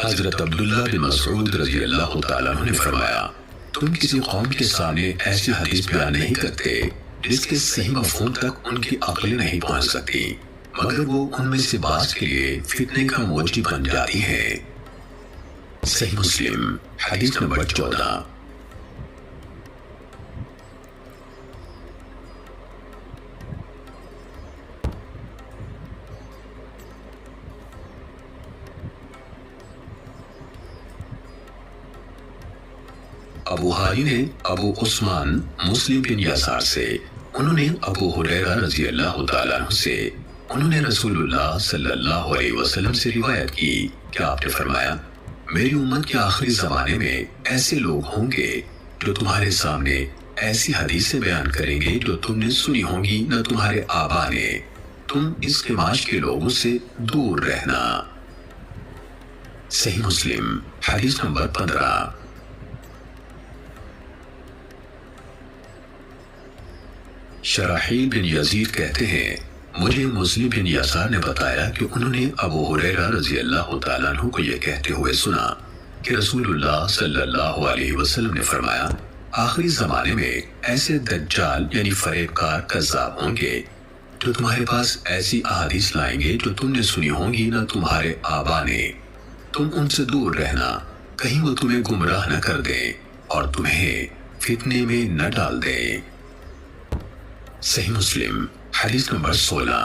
حضرت عبداللہ بن مسعود رضی اللہ تعالیٰ عنہ نے فرمایا تم کسی قوم کے سامنے ایسی حدیث بیان نہیں کرتے جس کے صحیح مفہوم تک ان کی عقل نہیں پہنچ سکتی مگر وہ ان میں سے بعض کے لیے فتنے کا موجب بن جاتی ہے۔ صحیح مسلم حدیث نمبر 14۔ ابو حاری نے ابو عثمان مسلم بن یسار سے، انہوں نے ابو ہریرہ رضی اللہ تعالیٰ عنہ سے، انہوں نے رسول اللہ صلی اللہ علیہ وسلم سے روایت کی کہ آپ نے فرمایا میری امت کے آخری زمانے میں ایسے لوگ ہوں گے جو تمہارے سامنے ایسی حدیثیں بیان کریں گے جو تم نے سنی ہوں گی نہ تمہارے آبا نے، تم اس خماش کے لوگوں سے دور رہنا۔ صحیح مسلم حدیث نمبر 15۔ شراحیل بن یزید کہتے ہیں مجھے مسلم بن یسار نے بتایا کہ انہوں نے ابو ہریرہ رضی اللہ تعالیٰ عنہ کو یہ کہتے ہوئے سنا کہ رسول اللہ صلی اللہ علیہ وسلم نے فرمایا آخری زمانے میں ایسے دجال یعنی فریب کار کذاب ہوں گے جو تمہارے پاس ایسی احادیث لائیں گے جو تم نے سنی ہوں گی نہ تمہارے آبا نے، تم ان سے دور رہنا کہیں وہ تمہیں گمراہ نہ کر دیں اور تمہیں فتنے میں نہ ڈال دیں۔ صحیح مسلم حدیث نمبر 16۔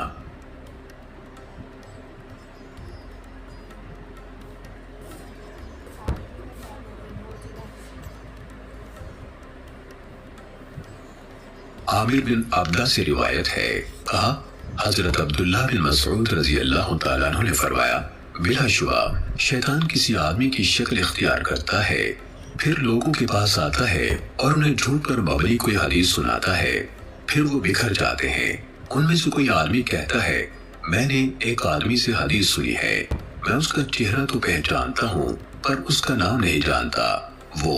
عامر بن عبدہ سے روایت ہے، کہا حضرت عبداللہ بن مسعود رضی اللہ تعالیٰ عنہ نے فرمایا بلا شبہ شیطان کسی آدمی کی شکل اختیار کرتا ہے، پھر لوگوں کے پاس آتا ہے اور انہیں جھوٹ پر مبنی کوئی حدیث سناتا ہے، پھر وہ بکھر جاتے ہیں۔ ان میں سے کوئی آدمی کہتا ہے میں نے ایک آدمی سے حدیث سنی ہے، میں اس کا چہرہ تو پہچانتا ہوں پر اس کا نام نہیں جانتا، وہ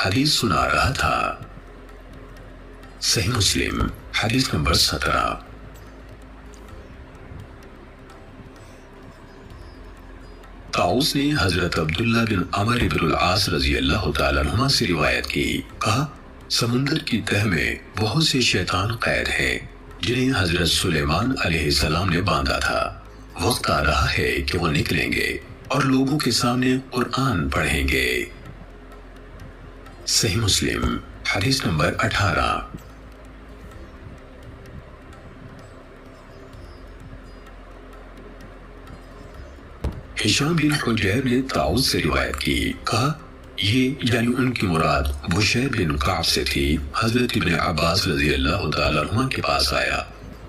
حدیث سنا رہا تھا۔ صحیح مسلم حدیث نمبر 17۔ طاؤس نے حضرت عبداللہ بن عمر بن العاص رضی اللہ تعالیٰ عنہ سے روایت کی، کہا سمندر کی تہ میں بہت سے شیطان قید ہیں جنہیں حضرت سلیمان علیہ السلام نے باندھا تھا، وقت آ رہا ہے کہ وہ نکلیں گے اور لوگوں کے سامنے قرآن پڑھیں گے۔ صحیح مسلم حدیث نمبر 18۔ ہشام بن حجیر نے طاؤس سے روایت کی، کہا یہ یعنی ان کی مراد بشیر بن کعب سے تھی، حضرت ابن عباس رضی اللہ تعالیٰ عنہ کے پاس آیا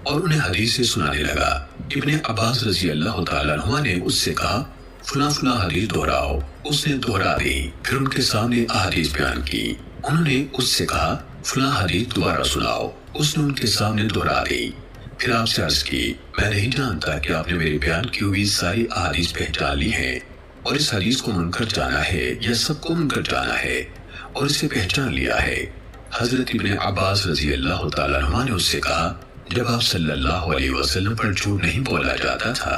اور انہیں حدیثیں سنانے لگا۔ ابن عباس رضی اللہ تعالیٰ عنہ نے اس سے کہا فلاں فلاں حدیث دہراؤ، اس نے دہرا دی، پھر ان کے سامنے احادیث بیان کی، انہوں نے اس سے کہا فلاں حدیث دوبارہ سناؤ، اس نے ان کے سامنے دہرا دی، پھر آپ سے عرض کی میں نہیں جانتا کہ آپ نے میری بیان کی ہوئی ساری احادیث پہچان لی ہیں اور اس حدیث کو منکر جانا ہے یا سب کو منکر جانا ہے اور اسے پہچان لیا ہے۔ حضرت ابن عباس رضی اللہ تعالیٰ عنہ نے اس سے کہا جب آپ صلی اللہ علیہ وسلم پر جھوٹ نہیں بولا جاتا تھا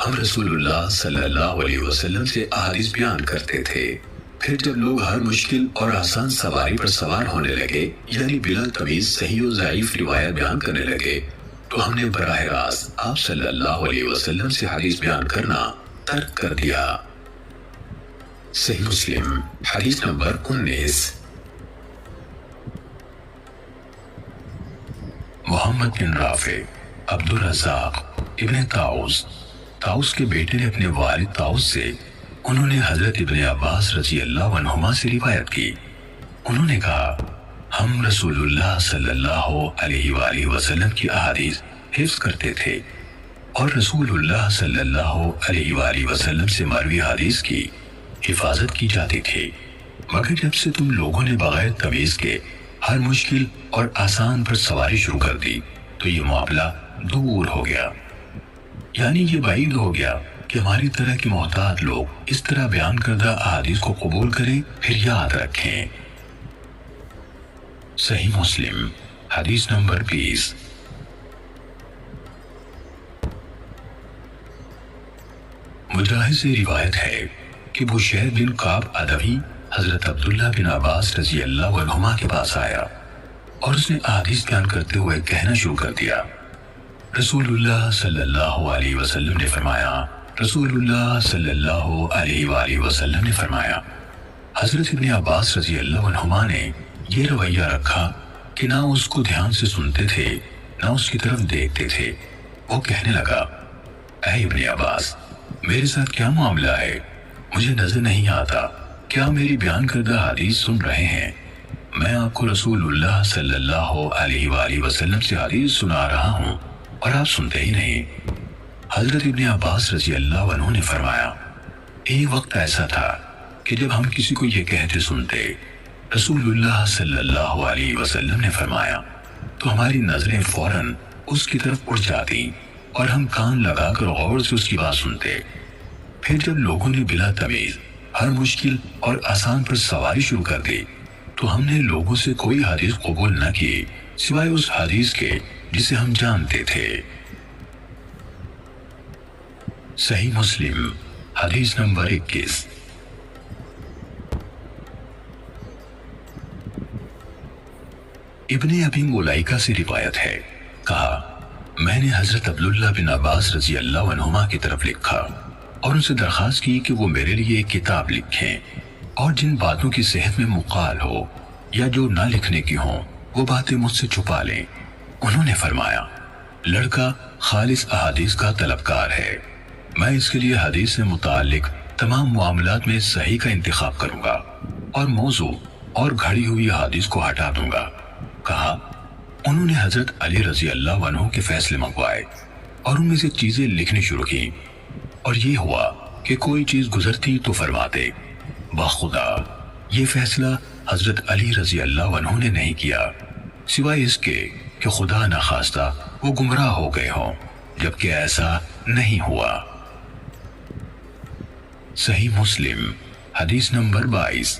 ہم رسول اللہ صلی اللہ علیہ وسلم سے احادیث بیان کرتے تھے، پھر جب لوگ ہر مشکل اور آسان سواری پر سوار ہونے لگے یعنی بلا تمیز صحیح و ضعیف روایت بیان کرنے لگے تو ہم نے براہ راست آپ صلی اللہ علیہ وسلم سے حدیث بیان کرنا ترک کر دیا۔ صحیح مسلم حدیث نمبر 19۔ محمد بن رافع، عبد الرزاق ابن طاؤس کے بیٹے نے اپنے والد طاؤس سے، انہوں نے حضرت ابن عباس رضی اللہ عنہما سے روایت کی، انہوں نے کہا ہم رسول اللہ صلی اللہ علیہ وآلہ وسلم کی احادیث حفظ کرتے تھے اور رسول اللہ صلی اللہ علیہ وآلہ وسلم سے مروی حدیث کی حفاظت کی جاتی تھی، مگر جب سے تم لوگوں نے بغیر تمیز کے ہر مشکل اور آسان پر سواری شروع کر دی تو یہ معاملہ دور ہو گیا، یعنی یہ بعید ہو گیا کہ ہماری طرح کے محتاط لوگ اس طرح بیان کردہ احادیث کو قبول کریں پھر یاد رکھیں۔ صحیح مسلم حدیث نمبر 20۔ مجاہد سے روایت ہے کہ بشیر بن کعب ادوی حضرت عبداللہ بن عباس رضی اللہ عنہما کے پاس آیا اور اس نے احادیث بیان کرتے ہوئے کہنا شروع کر دیا، رسول اللہ صلی اللہ علیہ وسلم نے فرمایا، رسول اللہ صلی اللہ علیہ وآلہ وسلم نے فرمایا۔ حضرت ابن عباس رضی اللہ عنہما نے یہ رویہ رکھا کہ نہ اس کو دھیان سے سنتے تھے نہ اس کی طرف دیکھتے تھے۔ وہ کہنے لگا، اے ابن عباس، میرے ساتھ کیا معاملہ ہے؟ مجھے نظر نہیں آتا، کیا میری بیان کردہ حدیث سن رہے ہیں؟ میں آپ کو رسول اللہ صلی اللہ علیہ وآلہ وسلم سے حدیث سنا رہا ہوں اور آپ سنتے ہی نہیں۔ حضرت ابن عباس رضی اللہ عنہ نے فرمایا، ایک وقت ایسا تھا کہ جب ہم کسی کو یہ کہتے سنتے، رسول اللہ صلی اللہ علیہ وسلم نے فرمایا، تو ہماری نظریں فوراً اس کی طرف اٹھ جاتی اور ہم کان لگا کر غور سے اس کی بات سنتے۔ پھر جب لوگوں نے بلا تمیز ہر مشکل اور آسان پر سواری شروع کر دی تو ہم نے لوگوں سے کوئی حدیث قبول نہ کی سوائے اس حدیث کے جسے ہم جانتے تھے۔ صحیح مسلم حدیث نمبر 21۔ ابن ابی ملائکہ سے روایت ہے، کہا، میں نے حضرت عبداللہ بن عباس رضی اللہ عنہما کی طرف لکھا اور ان سے درخواست کی کہ وہ میرے لیے ایک کتاب لکھیں اور جن باتوں کی صحت میں مقال ہو یا جو نہ لکھنے کی ہوں وہ باتیں مجھ سے چھپا لیں۔ انہوں نے فرمایا، لڑکا خالص احادیث کا طلبکار ہے، میں اس کے لیے حدیث سے متعلق تمام معاملات میں صحیح کا انتخاب کروں گا اور موضوع اور گھڑی ہوئی حدیث کو ہٹا دوں گا۔ کہا، انہوں نے حضرت علی رضی اللہ عنہ کے فیصلے منگوائے اور ان میں سے چیزیں لکھنی شروع کی، اور یہ ہوا کہ کوئی چیز گزرتی تو فرماتے، بخدا یہ فیصلہ حضرت علی رضی اللہ عنہ نے نہیں کیا سوائے اس کے کہ خدا نخواستہ وہ گمراہ ہو گئے ہوں، جبکہ ایسا نہیں ہوا۔ صحیح مسلم حدیث نمبر 22۔